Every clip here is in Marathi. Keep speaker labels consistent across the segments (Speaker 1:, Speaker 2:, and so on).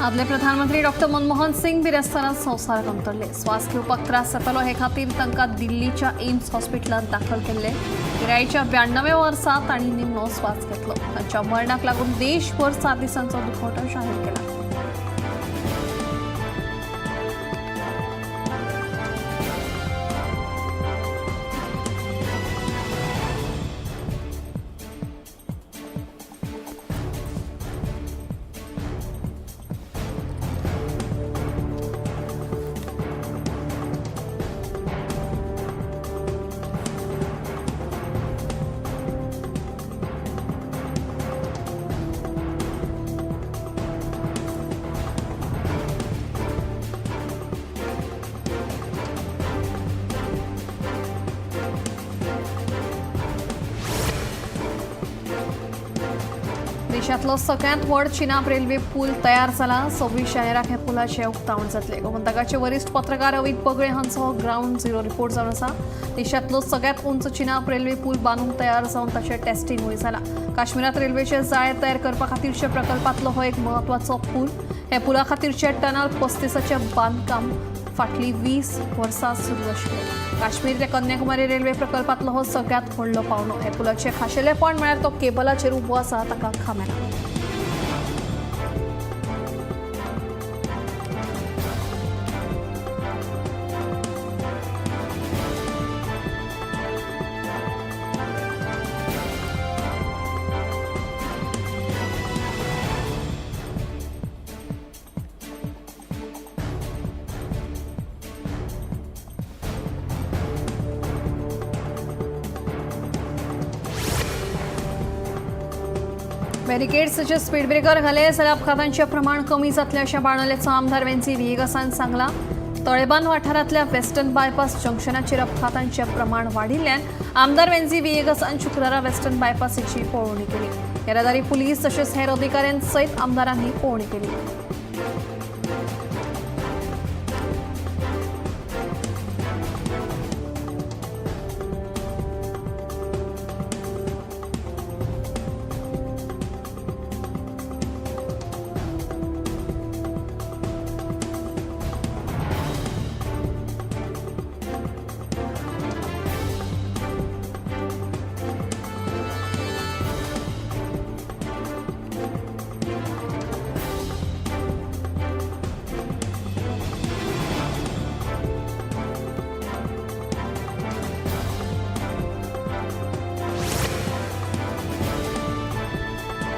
Speaker 1: आदले प्रधानमंत्री डॉक्टर मनमोहन सिंग बिरेस्तारात संवसाराक अंतरले। स्वास घेवपाक त्रास जातालो हे खातीर तांकां दिल्लीच्या एम्स हॉस्पिटलांत दाखल केल्ले। पिरायेच्या 92व्या वर्सा तांणी निमणो स्वास घेतलो। तांच्या मरणाक लागून देशभर 7 दिसांचो दुखवटो जाहीर केला। देशांतलो सगळ्यांत व्हड चिनाब रेल्वे पूल तयार जाला। 26 जानेराक हे पुलाचे उक्तावण जातले। गोमंतकाचे वरिष्ठ पत्रकार अमित बगळे हांचो ग्राउंड झिरो रिपोर्ट जावन आसा। देशांतलो सगळ्यात उंच चिनाब रेल्वे पूल बांदूंक तयार जावन ताचें टेस्टिंगूय जाला। काश्मीरात रेल्वेचे जाळे तयार करपा खातीरच्या प्रकल्पांतलो हो एक म्हत्वाचो पूल। हे पुला खातीरचे टनल 35चे बांदकाम फाटली 20 वर्सां सुरू आशिल्लें। काश्मीर ते कन्याकुमारी रेल्वे प्रकल्पांतलो हो सगळ्यात व्हडलो पावंडो। हे पुलाचे खाशेलेपण म्हळ्यार तो केबलाचेर उबो आसा ताका खांबे ना। बॅरिकेड्सचे स्पीड ब्रेकर घाले जाल्यार अपघातांचे प्रमाण कमी जातले अशें बार्देसचो आमदार वेंसी विएगसान सांगला। तळेबांद वाठारांतल्या वेस्टर्न बायपास जंक्शनाचेर अपघातांचे प्रमाण वाडिल्ल्यान आमदार वेंसी विएगसान शुक्रारा वेस्टर्न बायपासीची पळोवणी केली। येरादारी पुलीस तशेंच हेर अधिकाऱ्यांसयत आमदारांनी पळोवणी केली।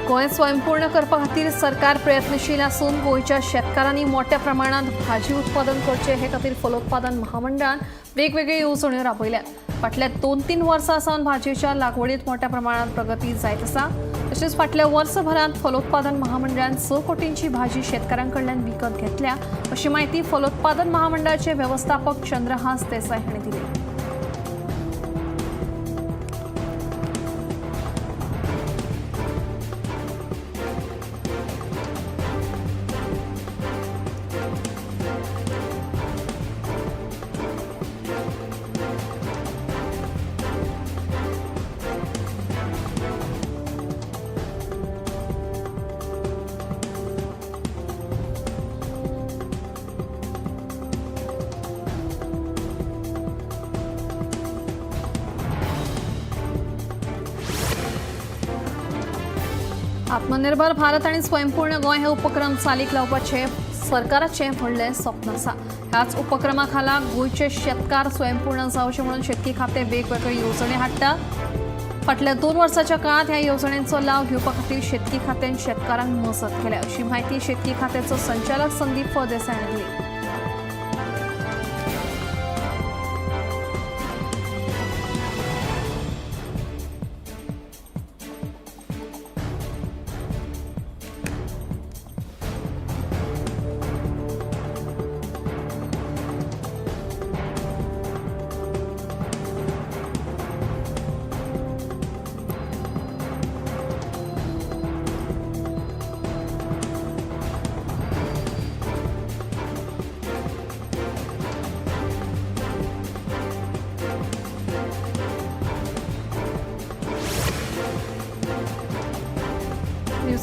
Speaker 1: गोंय स्वयंपूर्ण करपा खातीर सरकार प्रयत्नशील असून गोंयच्या शेतकारांनी मोठ्या प्रमाणात भाजी उत्पादन करचे हे खातीर फलोत्पादन महामंडळान वेगवेगळ्यो येवजण्यो राबयल्यात। फाटल्या 2-3 वर्सां सावन भाजयेच्या लागवडीत मोठ्या प्रमाणात प्रगती जायत आसा। तशेंच फाटल्या वर्सभरांत फलोत्पादन महामंडळान 6 कोटींची भाजी शेतकारांकडल्यान विकत घेतल्या अशी माहिती फलोत्पादन महामंडळाचे व्यवस्थापक चंद्रहास देसाई हांणी दिली। आत्मनिर्भर भारत आणि स्वयंपूर्ण गोंय हे उपक्रम चालीक लावपाचे सरकाराचे व्हडलें स्वप्न आसा। ह्याच उपक्रमा खाला गोंयचे शेतकार स्वयंपूर्ण जावचे म्हणून शेतकी खाते वेगवेगळे येवजणी हाडटा। फाटल्या 2 वर्सांच्या काळात ह्या येवजण्यांचो लाव घेवपा खातीर शेतकी खात्यान शेतकारांक मजत केल्या अशी माहिती शेतकी खात्याचो संचालक संदीप फळदेसाय हांणी दिली।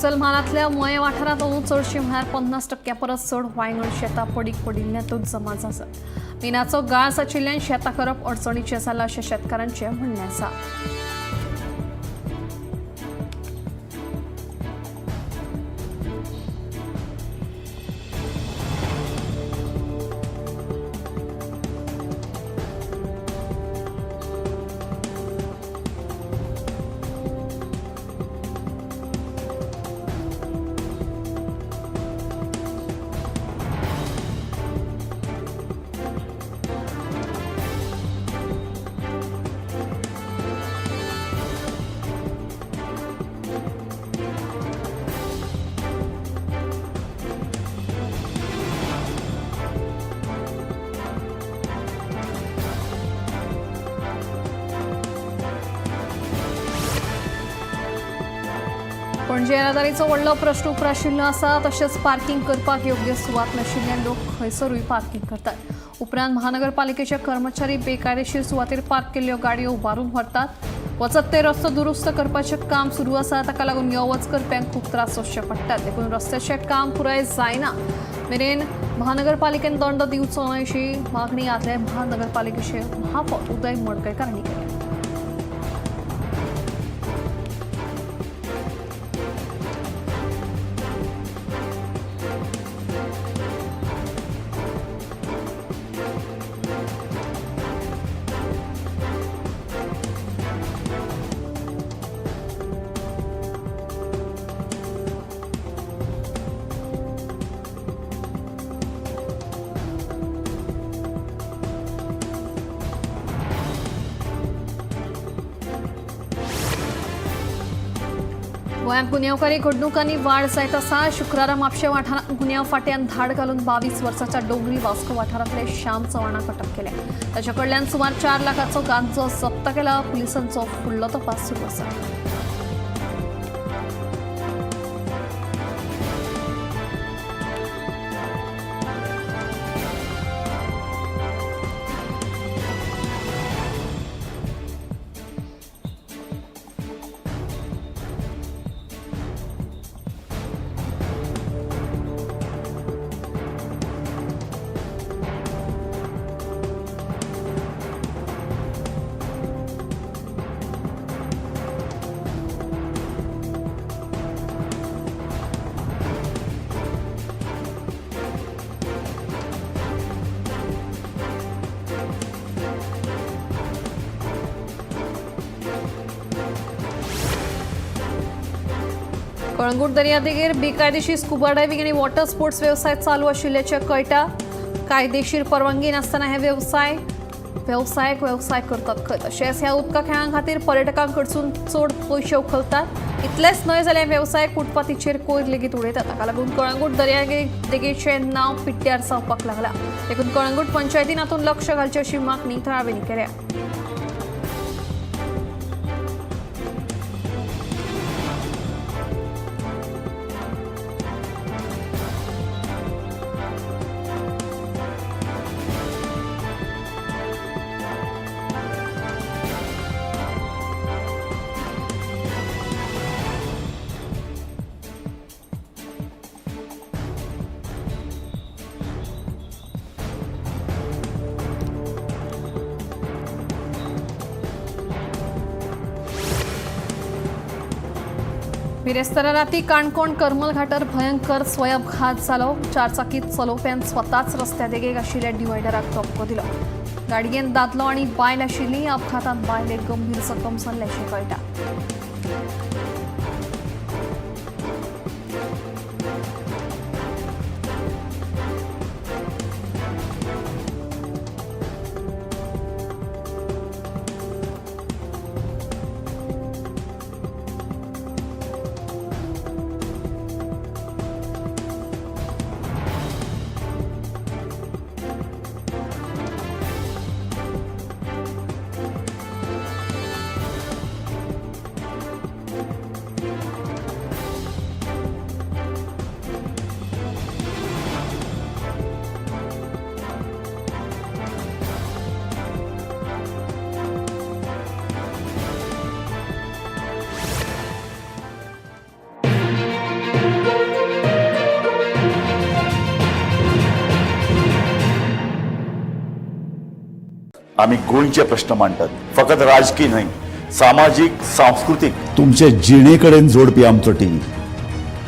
Speaker 1: मुसलमानांतल्या मय वाठारांत अंदू चडशी म्हळ्यार 50% परस चड वांयगण शेतां पडीक पडिल्ल्यांतूच जमा आसात. मिनाचो गाळ साचिल्ल्यान शेतां करप अडचणीचें जालां अशें शेतकारांचें म्हणणें आसा. पणजे येरादारीचो व्हडलो प्रश्न उप्राशिल्लो आसा. तशेंच पार्किंग करपाक योग्य सुवात नाशिल्ल्यान लोक खंयसरूय पार्किंग करतात. उपरांत महानगरपालिकेचे कर्मचारी बेकायदेशीर सुवातेर पार्क केल्ल्यो गाडयो उबारून व्हरतात. वचत ते रस्तो दुरुस्त करपाचें काम सुरू आसा. ताका लागून यो वच करप्यांक खूब त्रास सोंसचे पडटात. देखून रस्त्याचें काम पुराय जायना मेरेन महानगरपालिकेन दंड दिवचो न्हय अशी मागणी आदले महानगरपालिकेचे महापौर उदय मडकयकारांनी केली. गोंयांत गुन्यांवकारी घडणुकांनी वाड जायत आसा. शुक्रारा म्हापशें वाठारांत गुन्यांव फाट्यान धाड घालून 22 वर्साच्या डोंगरी वास्को वाठारांतले श्याम चव्हाणाक अटक केल्या. ताचे कडल्यान सुमार 4 लाखाचो गांजो जप्त केला. पुलिसांचो फुडलो तपास सुरू आसा. कळंगूट दर्यादेगेर बेकायदेशीर स्कुबा डायव्हिंग आणि वॉटर स्पोर्ट्स वेवसाय चालू आशिल्ल्याचें कळटा. कायदेशीर परवानगी नासतना हे वेवसायिक वेवसाय करतात खंय. तशेंच ह्या उदका खेळां खातीर पर्यटकां कडसून चड पयशे उखलतात. इतलेंच न्हय जाल्यार वेवसाय फुटपाथीचेर कोयर लेगीत उडयतात. ताका लागून कळंगूट दर्यादेगेचें नांव पिड्ड्यार जावपाक लागलां. देखून कळंगूट पंचायतीन हातूंत लक्ष घालची अशी मागणी थळाव्यांनी केल्या. बिरेस्तारा राती काणकोण करमल घाटार भयंकर स्वयंघात जालो. 4 चाकीत चलोवप्यान स्वताच रस्त्या देगेक आशिल्ल्या डिवायडराक धक्को दिलो. गाडयेन दादलो आनी बायल आशिल्ली. अपघातांत बायलेक गंभीर जखम जाल्ल्याचें कळटा.
Speaker 2: आम्ही गोंयचे प्रश्न मांडटात, फकत राजकीय न्हय, सामाजीक सांस्कृतिक.
Speaker 3: तुमचे जिणेकडेन जोडपी आमचो टीव्ही,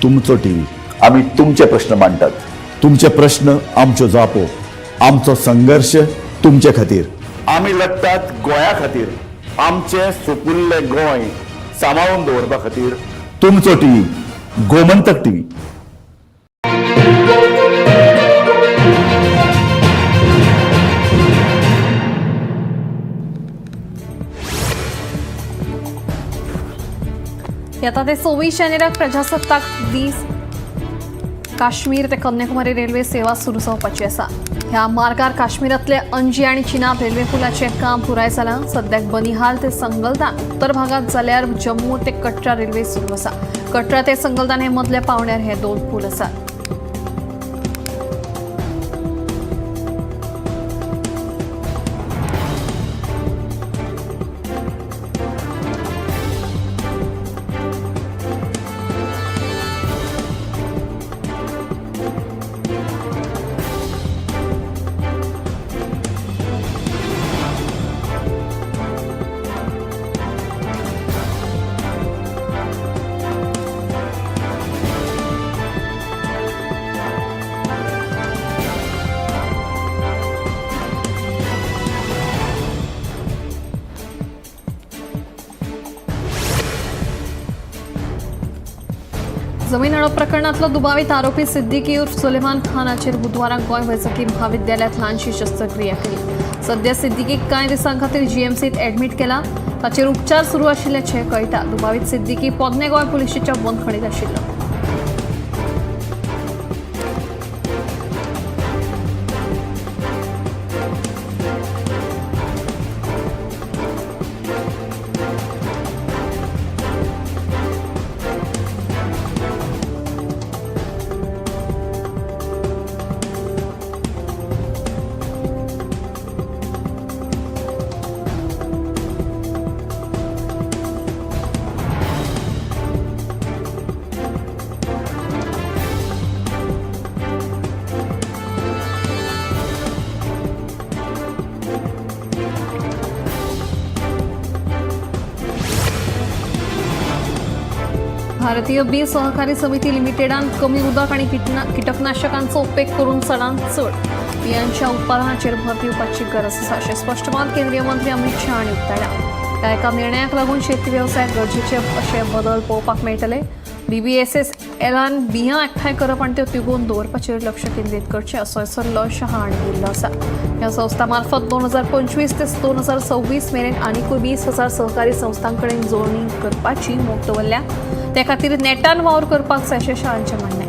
Speaker 3: तुमचो टीव्ही.
Speaker 2: आम्ही तुमचे प्रश्न मांडटात.
Speaker 3: तुमचे प्रश्न आमच्यो जापो, आमचो संघर्ष तुमचे खातीर.
Speaker 2: आम्ही लढटात गोंया खातीर, आमचे सोपुल्ले गोंय सांबाळून दवरपा खातीर.
Speaker 3: तुमचो टीव्ही, गोमंतक टीव्ही.
Speaker 1: येता ते 24 जानेराक प्रजासत्ताक दीस काश्मीर ते कन्याकुमारी रेल्वे सेवा सुरू जावपाची आसा. ह्या मार्गार काश्मीरातले अंजी आणि चिनाब रेल्वे पुलाचे काम पुराय जालां. सद्याक बनिहाल ते संगलदान उत्तर भागात जाल्यार जम्मू ते कटरा रेल्वे सुरू आसा. कटरा ते संगलदान हे मदल्या पावण्यार हे 2 पूल आसात. जमीन हडप प्रकरणातलो दुबावीत आरोपी सिद्दीकी उर्फ सुलेमान खानाचेर बुधवाराक गोंय वैजकी महाविद्यालयात ल्हानशी शस्त्रक्रिया केली. सध्या सिद्दीकीक कांय दिसां खातीर जीएमसीत एडमीट केला. ताचेर उपचार सुरू आशिल्ल्याचे कळटा. दुबावीत सिद्दीकी पोरने गोंय पुलिशेच्या बंदखणीत आशिल्लो. भारतीय बी सहकारी समिती लिमिटेडान कमी उदक आणि कीटकनाशकांचो उपेग करून चडांत चड बियांच्या उत्पादनाचेर भर दिवपाची गरज आसा अशें स्पश्ट मत केंद्रीय मंत्री अमित शाह हांणी उक्तायलां. ह्या एका निर्णयाक लागून शेती वेवसायात गरजेचे अशे बदल पळोवपाक मेळटले. BBSSLान बियां एकठांय करप आनी त्यो तिगोवन दवरपाचेर लक्ष केंद्रीत करचें असोय सल्लो शाह हांणी दिल्लो आसा. ह्या संस्था मार्फत 2025 ते 2026 मेरेन आनीकूय 20,000 सहकारी संस्थां कडेन जोडणी करपाची मोख दवरल्या. ते खातीर नेटान वावर करपाक जाय अशें शाहांचें म्हणणें.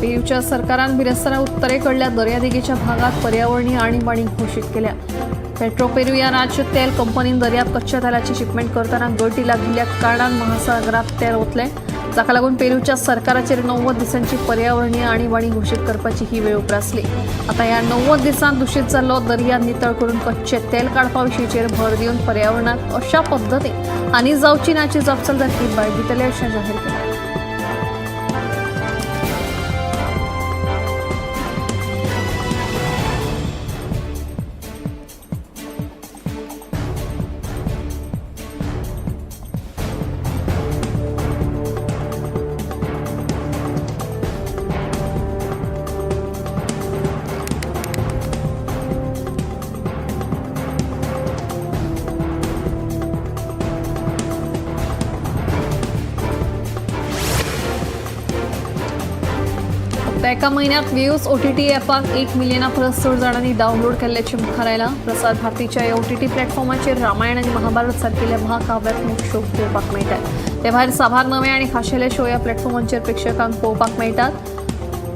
Speaker 1: पेरूच्या सरकारान बिरेस्तारा उत्तरेकडल्या दर्यादेगेच्या भागात पर्यावरणीय आणीबाणी घोषीत केल्या. पेट्रोपेरू या राज्य तेल कंपनीन दर्यात कच्च्या तेलाची शिपमेंट करताना गळती लागिल्ल्या कारणान महासागरात तेल ओतले. जाका लागून पेरूच्या सरकाराचेर 90 दिसांची पर्यावरणीय आणीबाणी घोषीत करपाची ही वेळ उप्रासली. आता ह्या 90 दिसांत दूषित जाल्लो दर्या नितळ करून कच्चे तेल काडपा विशींचेर भर दिवन पर्यावरणाक अशा पद्दतीन हानी जावची नाची जबाबदारी बाळगितले अशें जाहीर केलां. एका महिन्यात व्यूज OTT ॲपाक 1 मिलियना परस चड जाणांनी डावनलोड केल्ल्याचे मुखार आयलां. प्रसार भारतीच्या या OTT प्लॅटफॉर्माचेर रामायण आनी महाभारत सारकिल्ल्या महाकाव्यात्मक शो पळोवपाक मेळटात. ते भायर साबार नवे आनी खाशेले शो ह्या प्लॅटफॉर्माचेर प्रेक्षकांक पळोवपाक मेळटात.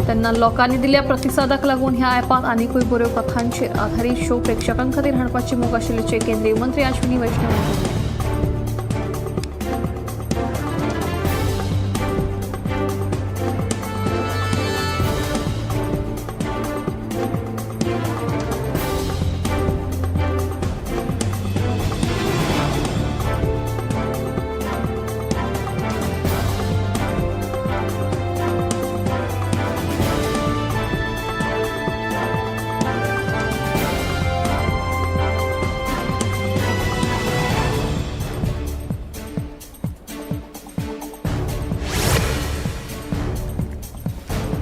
Speaker 1: तेन्ना लोकांनी दिल्ल्या प्रतिसादाक लागून ह्या ॲपात आनीकूय बऱ्यो कथांचेर आधारीत शो प्रेक्षकां खातीर हाडपाची मोख आशिल्ल्याचे केंद्रीय मंत्री अश्विनी वैष्णव हांणी सांगलें.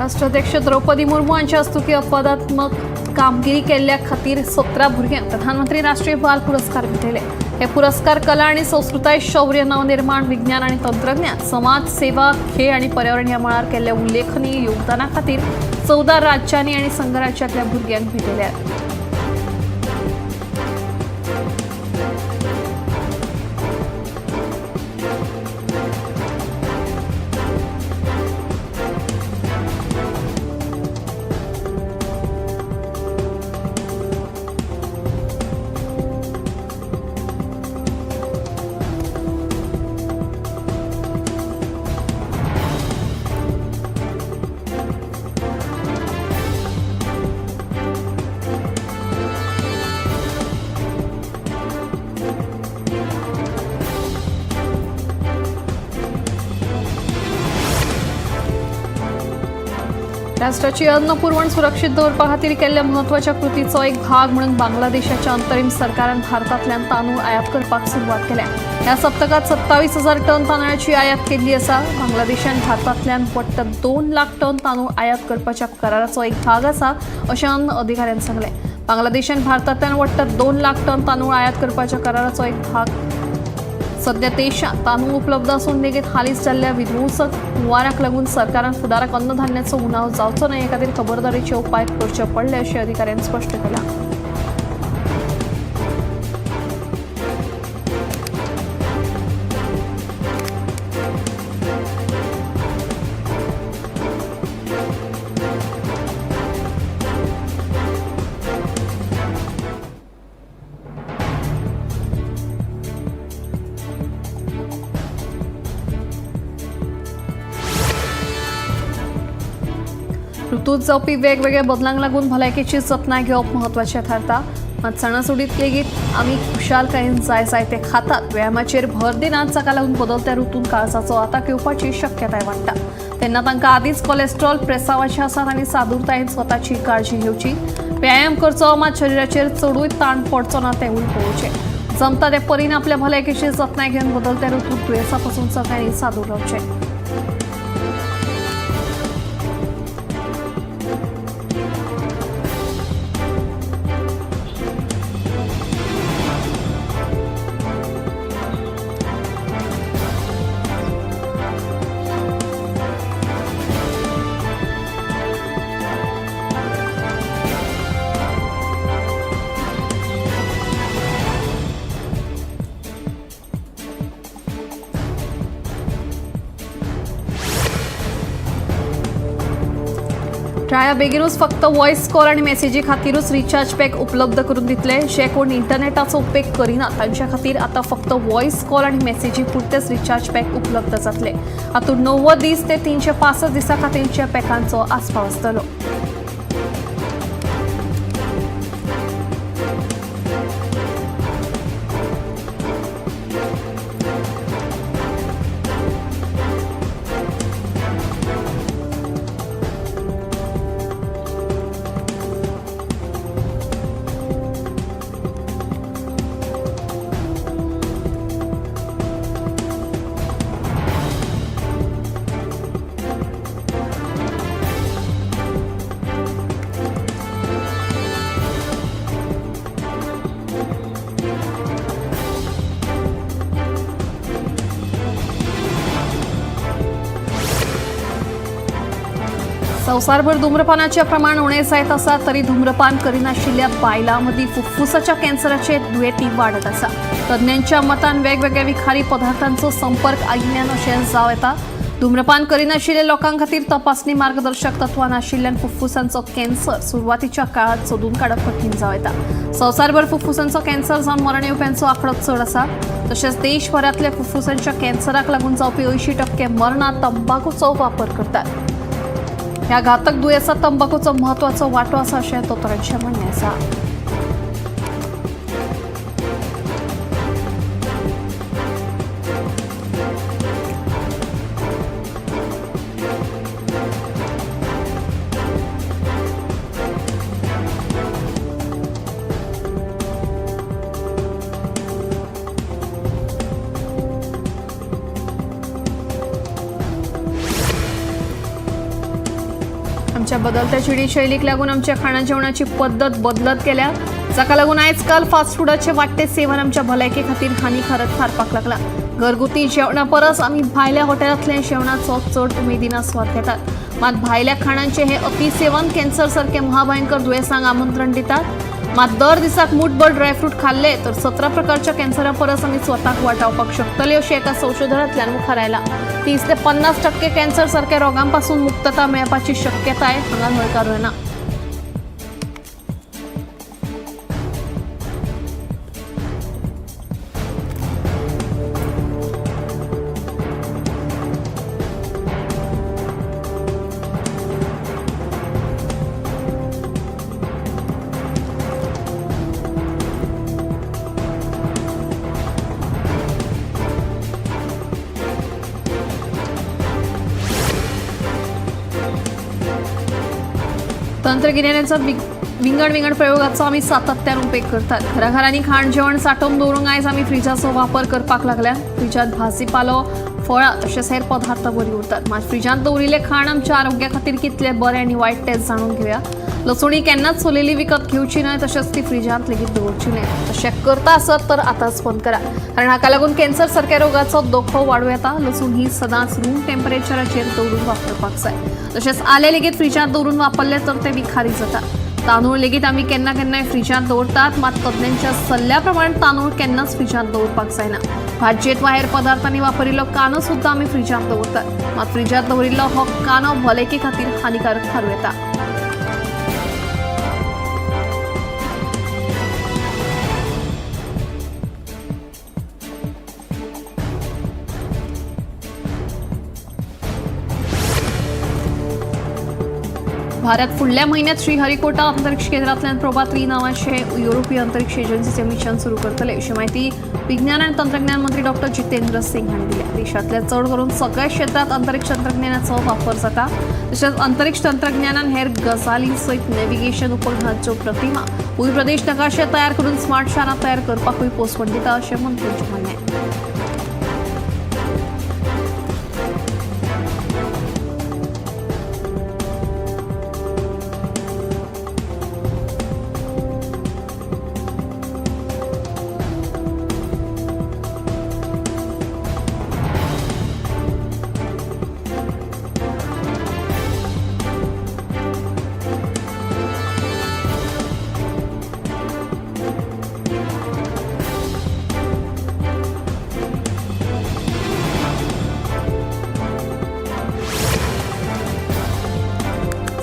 Speaker 1: राष्ट्राध्यक्ष द्रौपदी मुर्मू यांच्या हस्तुकी अपवादात्मक कामगिरी केल्ल्या खातीर 17 भुरग्यांक प्रधानमंत्री राष्ट्रीय बाल पुरस्कार भेटले. हे पुरस्कार कला आणि संस्कृताय, शौर्य, नवनिर्माण, विज्ञान आणि तंत्रज्ञान, समाज सेवा, खेळ आणि पर्यावरण ह्या मळार केल्ल्या उल्लेखनीय योगदाना खातीर 14 राज्यांनी आणि संघराज्यातल्या भुरग्यांक भेटले आहेत. राष्ट्राची अन्न पुरवण सुरक्षीत दवरपा खातीर केल्ल्या म्हत्वाच्या कृतीचो एक भाग म्हणून बांगलादेशाच्या अंतरीम सरकारान भारतांतल्यान तांदूळ आयात करपाक सुरवात केल्या. ह्या सप्तकात 27,000 टन तांदळाची आयात केल्ली आसा. बांगलादेशान भारतांतल्यान वट्ट 2 लाख टन तांदूळ आयात करपाच्या कराराचो एक भाग आसा अशें अन्न अधिकाऱ्यान सांगलें. बांगलादेशान भारतांतल्यान वट्ट 2 लाख टन तांदूळ आयात करपाच्या कराराचो एक भाग. सध्या देशात तांदूळ उपलब्ध असून लेगीत हालींच जाल्ल्या विध्वंसक हुंवाराक लागून सरकारान फुडाराक अन्नधान्याचो उणाव जावचो न्हय हे खातीर खबरदारीचे उपाय करचे पडले अशें अधिकाऱ्यान स्पश्ट केलां. ऋतूत जावपी वेगवेगळ्या बदलांक लागून भलायकेची जतनाय घेवप म्हत्वाचें थारता. मात सणासुदीत लेगीत आमी खुशालकायेन जाय ते खातात. व्यायामाचेर भर दिनात, जाका लागून बदलत्या ऋतूंत काळजाचो आताक येवपाची शक्यताय वाडटा. तेन्ना तांकां आदींच कोलेस्ट्रॉल प्रेसावाचे आसात आनी सादूरतायेन स्वताची काळजी घेवची. व्यायाम करचो, मात शरिराचेर चडूय ताण पडचो ना तेवूय पळोवचें. जमता ते परीन आपल्या भलायकेची जतनाय घेवन बदलत्या ऋतूंत दुयेंसां पासून सगळ्यांनी सादूर रावचें. ट्राया बेगीनूच फक्त व्हॉइस कॉल आणि मेसेजी खातीरूच रिचार्ज पॅक उपलब्ध करून दितले. जे कोण इंटरनेटाचो उपेग करिनात तांच्या खातीर आतां फक्त व्हॉइस कॉल आणि मेसेजी पुरतेच रिचार्ज पॅक उपलब्ध जातले. हातूंत 90 दीस ते 365 दिसां खातीरच्या पॅकांचो आस्पाव आसतलो. संवसारभर धूम्रपानाचे प्रमाण उणे जायत आसा तरी धूम्रपान करिनाशिल्ल्या बायलां मदीं फुफ्फुसाच्या कॅन्सराचे दुयेंती वाडत आसा. तज्ञांच्या मतान वेगवेगळ्या विखारी पदार्थांचो संपर्क आयिल्ल्यान अशें जाव येता. धूम्रपान करिनाशिल्ल्या लोकां खातीर तपासणी मार्गदर्शक तत्वां नाशिल्ल्यान फुफ्फुसांचो कॅन्सर सुरवातीच्या काळात सोदून काडप कठीण जाव येता. संवसारभर फुफ्फुसांचो कॅन्सर जावन मरण येवप्यांचो आंकडो चड आसा. तशेंच देशभरांतल्या फुफ्फुसांच्या कॅन्सराक लागून जावपी 80% मरणां तंबाखूचो वापर करतात. ह्या घातक दुयेंसांत तंबाखूचो म्हत्वाचो वांटो आसा अशें दोतोरांचें म्हणणें आसा. आमच्या बदलत्या जिणेशैलीक लागून आमच्या खाणा जेवणाची पद्धत बदलत गेल्या, जाका लागून आजकाल फास्ट फूडाचे वाडटे सेवन आमच्या भलायके खातीर हानिकारक थारपाक लागला. घरगुती जेवणा परस आमी भायल्या हॉटेलांतल्या जेवणाचो चड उमेदीन आस्वाद घेतात. मात भायल्या खाणांचे हे अतिसेवन कॅन्सर सारखे महाभयंकर दुयेंसांक आमंत्रण दितात. मात दर दिसाक मुठभर ड्रायफ्रूट खाल्ले तर 17 प्रकारच्या कॅन्सरा परस आमी स्वताक वाटावपाक शकतले अशी एका संशोधनांतल्यान मुखार आयला. 30 ते 50% कॅन्सर सारख्या रोगांपासून मुक्तता मेळपाची शक्यताय हांगा न्हयकारूं येना. तंत्रगिन्यानाचा विंगड प्रयोगाचो आमी सातत्यान उपेग करतात. घराघरांनी खाण जेवण साठोवन दवरूंक आयज आमी फ्रिजाचो वापर करपाक लागल्या. फ्रिजांत भाजीपालो, फळां तशेंच हेर पदार्थ बरी उरतात. मात फ्रिजांत दवरिल्लें खाण आमच्या आरोग्या खातीर कितलें बरें आनी वायट तें जाणून घेवया. लसुणी केन्नाच सोलिल्ली विकत घेवची न्हय, तशेंच ती फ्रिजांत लेगीत दवरची न्हय. तशें करता आसत तर आतांच बंद करा, कारण हाका लागून कॅन्सर सारख्या रोगाचो धोको वाडूं येता. लसूण ही सदांच रूम टेम्परेचराचेर दवरून वापरपाक जाय. तशेंच आले लेगीत फ्रिजांत दवरून वापरले तर ते विखारी जाता. तांदूळ लेगीत आमी केन्ना केन्नाय फ्रिजांत दवरतात, मात तज्ञांच्या सल्ल्या प्रमाण तांदूळ केन्नाच फ्रिजांत दवरपाक जायना. भाजयेंत वा हेर पदार्थांनी वापरिल्लो कांदो सुद्दां आमी फ्रिजांत दवरतात, मात फ्रिजांत दवरिल्लो हो कांदो भलायके खातीर हानिकारक थारूं येता. भारत फुडल्या म्हयन्यात श्रीहरिकोटा अंतरिक्ष केंद्रांतल्यान प्रोबा 3 नांवाचे युरोपीय अंतरिक्ष एजन्सीचे मिशन सुरू करतले अशी माहिती विज्ञान आनी तंत्रज्ञान मंत्री डॉ. जितेंद्र सिंग हांणी दिल्या. देशांतल्या चड करून सगळ्या क्षेत्रांत अंतरिक्ष तंत्रज्ञानाचो वापर जाता. तशेंच अंतरिक्ष तंत्रज्ञानान हेर गजाली सयत नॅव्हिगेशन उपग्रहांच्यो प्रतिमा, भूप्रदेश नकाशे तयार करून स्मार्ट शारां तयार करपाकूय पोसपण दिता अशें मंत्र्यांचें म्हणणें.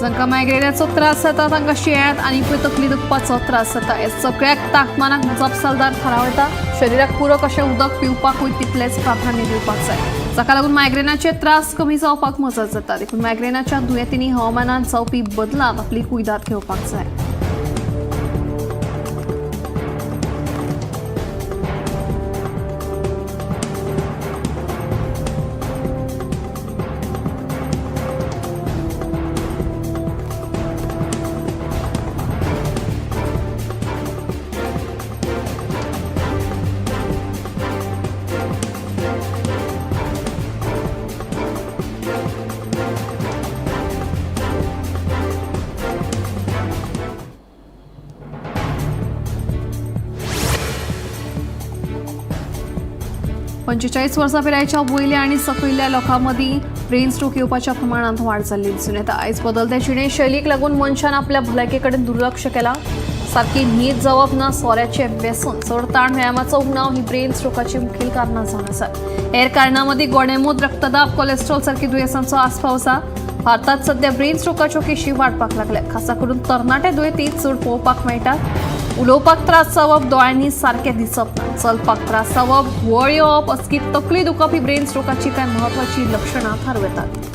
Speaker 1: जांकां मायग्रेनाचो त्रास जाता तांकां शिंयाळ्यांत आनीकूय तकली दुखपाचो त्रास जाता. हे सगळ्याक तापमानाक जपसालदार थाराव येता. शरिराक पुरक अशें उदक पिवपाकूय तितलेंच प्राधान्य दिवपाक जाय, जाका लागून मायग्रेनाचे त्रास कमी जावपाक मजत जाता. देखून मायग्रेनाच्या दुयेंतींनी हवामानांत जावपी बदलांत आपली कुयदाद घेवपाक जाय. पंचेचाळीस वर्सां पिरायेच्या वयल्या आनी सकयल्या लोकांमदीं ब्रेन स्ट्रोक येवपाच्या प्रमाणांत वाड जाल्ली दिसून येता. आयज बदलत्या जिणेशैलीक लागून मनशान आपल्या भलायके कडेन दुर्लक्ष केलां. सारकी न्हीद जावप ना, सोऱ्याचें व्यसन, चड ताण, व्यायामाचो उणाव ही ब्रेन स्ट्रोकाची मुखेल कारणां जावन आसात. हेर कारणां मदीं गोडेंमूत, रक्तदाब, कोलेस्ट्रॉल सारकी दुयेंसांचो आस्पाव आसा. भारतांत सध्या ब्रेन स्ट्रोकाच्यो केशी वाडपाक लागल्या. खासा करून तरणाटे दुयेंती चड पळोवपाक मेळटात. उलोवपाक त्रास जावप, दोळ्यांनी सारकें दिसप ना, चलपाक त्रास जावप, घुंवळ येवप, अचकीत तकली दुखप ही ब्रेन स्ट्रोकाची कांय म्हत्वाची लक्षणां थाराव येतात.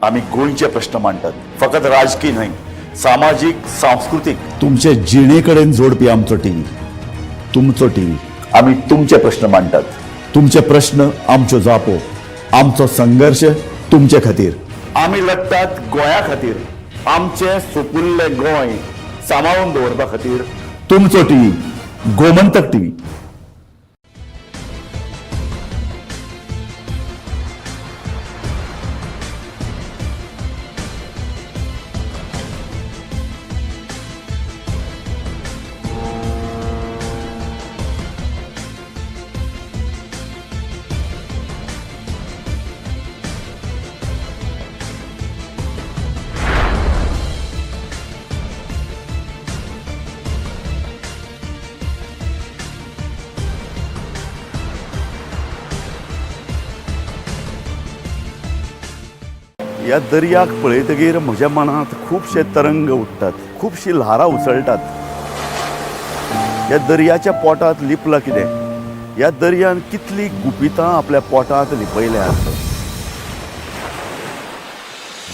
Speaker 2: आम्ही गोंयचे प्रश्न मांडटात, फकत राजकीय न्हय, सामाजीक सांस्कृतिक.
Speaker 3: तुमचे जिणेकडेन जोडपी आमचो टीव्ही, तुमचो टीव्ही.
Speaker 2: आम्ही तुमचे प्रश्न मांडटात.
Speaker 3: तुमचे प्रश्न आमच्यो जापो, आमचो संघर्ष तुमचे खातीर.
Speaker 2: आम्ही लढटात गोंया खातीर, आमचे सोपुल्ले गोंय सांबाळून दवरपा खातीर.
Speaker 3: तुमचो टीव्ही, गोमंतक टीव्ही.
Speaker 4: ह्या दर्याक पळयतकीर म्हज्या मनांत खुबशे तरंग उठतात, खुबशीं ल्हारां उसळटात. ह्या दर्याच्या पोटांत लिपलां कितें? ह्या दर्यान कितलीं गुपितां आपल्या पोटांत लिपयल्यात.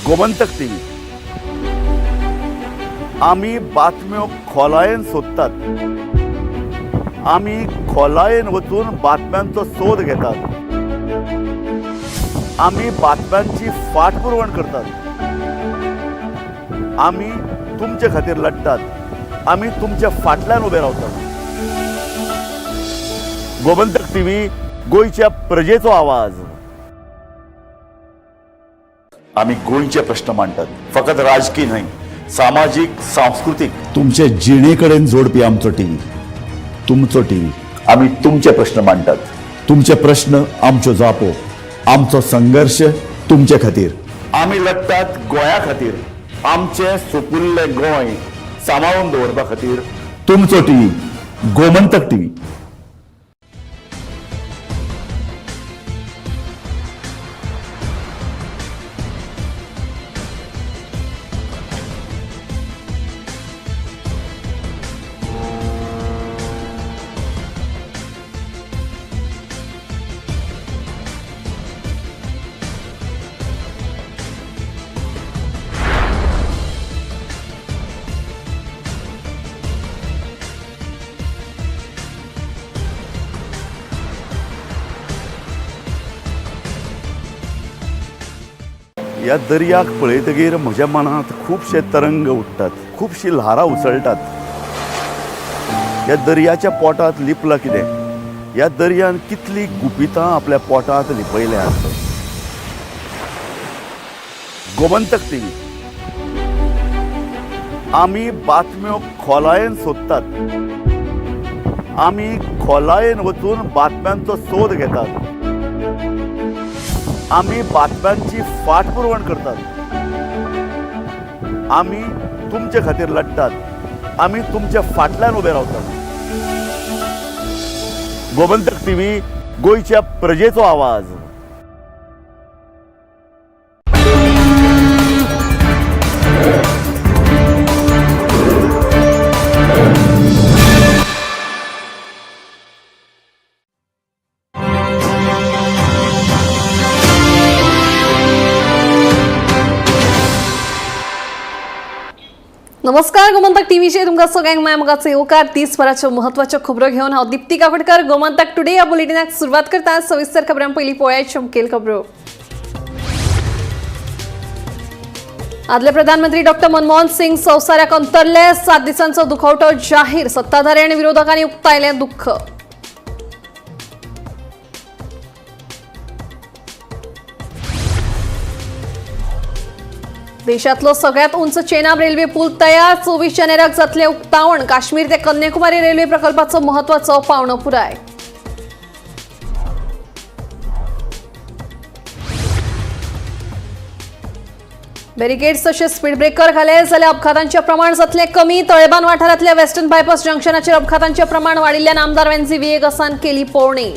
Speaker 4: गोमंतक टीव्ही. आमी बातम्यो खोलायेन सोदतात, आमी खोलायेन वचून बातम्यांचो सोद घेतात. आमी बातम्यांची फाटपुरवण करतात. आमी तुमचे खातीर लढटात, आमी तुमच्या फाटल्यान उबे रावतात. गोमंतक टीव्ही, गोंयच्या प्रजेचो आवाज.
Speaker 2: आम्ही गोंयचे प्रश्न मांडटात, फकत राजकीय न्हय, सामाजीक सांस्कृतिक.
Speaker 3: तुमचे जिणेकडेन जोडपी आमचो टीव्ही, तुमचो टीव्ही.
Speaker 2: आम्ही तुमचे प्रश्न मांडटात.
Speaker 3: तुमचे प्रश्न आमच्यो जापो, आमचो संघर्ष तुमचे खातीर.
Speaker 2: आम्ही लढटात गोंया खातीर, आमचे सोपुल्ले गोंय सांबाळून दवरपा खातीर.
Speaker 3: तुमचो टीव्ही, गोमंतक टीव्ही.
Speaker 4: ह्या दर्याक पळयतकीर म्हज्या मनांत खुबशे तरंग उठतात, खुबशीं ल्हारां उसळटात. ह्या दर्याच्या पोटांत लिपलां कितें? ह्या दर्यान कितलीं गुपितां आपल्या पोटांत लिपयल्यात. गोमंतक टीव्ही. आमी बातम्यो खोलायेन सोदतात, आमी खोलायेन वचून बातम्यांचो सोद घेतात. आमी बातम्यांची फाटपुरवण करतात. आमी तुमचे खातीर लढटात, आमी तुमच्या फाटल्यान उबे रावतात. गोमंतक टीव्ही, गोंयच्या प्रजेचो आवाज.
Speaker 1: नमस्कार, गोमंतक टीव्हीचे तुमकां सगळ्यांक मायमोगाचो येवकार. दिसभराच्यो म्हत्वाच्यो खबरो घेवन हांव दिप्ती काकडकर. गोमंतक टुडे ह्या बुलेटिनाक सुरवात करता. सविस्तर खबरां पयलीं पळोवया चमकेल खबरो. आदले प्रधानमंत्री डॉ. मनमोहन सिंग संवसाराक अंतरले. 7 दिसांचो दुखवटो जाहीर. सत्ताधारी आनी विरोधकांनी उक्तायलें दुख्ख. देशातलो सगळ्यात उंच चेनाब रेल्वे पूल तयार. 24 जानेराक जातले उक्तावण. काश्मीर ते कन्याकुमारी रेल्वे प्रकल्पाचो महत्वाचो पावणो पुराय. बॅरिकेड्स तशेंच स्पीड ब्रेकर घाले जाल्यार अपघातांचें प्रमाण जातलें कमी. तळेबान वाठारांतल्या वेस्टर्न बायपास जंक्शनाचेर अपघातांचें प्रमाण वाडिल्ल्यान आमदार वेंझी विएगसान केली पळोवणी.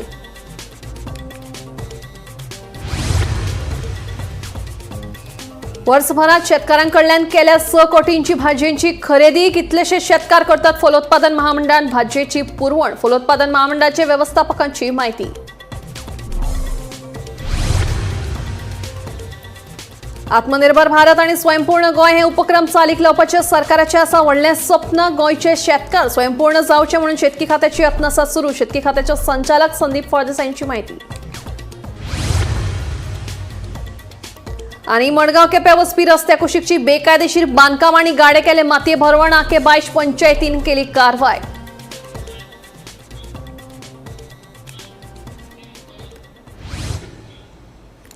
Speaker 1: वर्सभरात शेतकारांकडल्यान केल्या 6 कोटींची भाजयेची खरेदी. कितलेशे शेतकार करतात फलोत्पादन महामंडळान भाजयेची पुरवण. फलोत्पादन महामंडळाचे व्यवस्थापकांची माहिती. आत्मनिर्भर भारत आणि स्वयंपूर्ण गोंय हे उपक्रम चालीक लावपाचे सरकाराचे आसा व्हडलें स्वप्न. गोंयचे शेतकार स्वयंपूर्ण जावचे म्हणून शेतकी खात्याची यत्न आसा सुरू. शेतकी खात्याचे संचालक संदीप फळदेसाय यांची माहिती. आणि मडगांव केप्यां वचपी रस्त्या कुशीकची बेकायदेशीर बांदकाम आणि गाडे केले मातये भरवण. आखे 22 पंचायतीन केली कारवाय.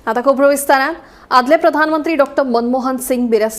Speaker 1: आता खबरो विस्तारान. आदले प्रधानमंत्री डॉ. मनमोहन सिंग बिरेस्त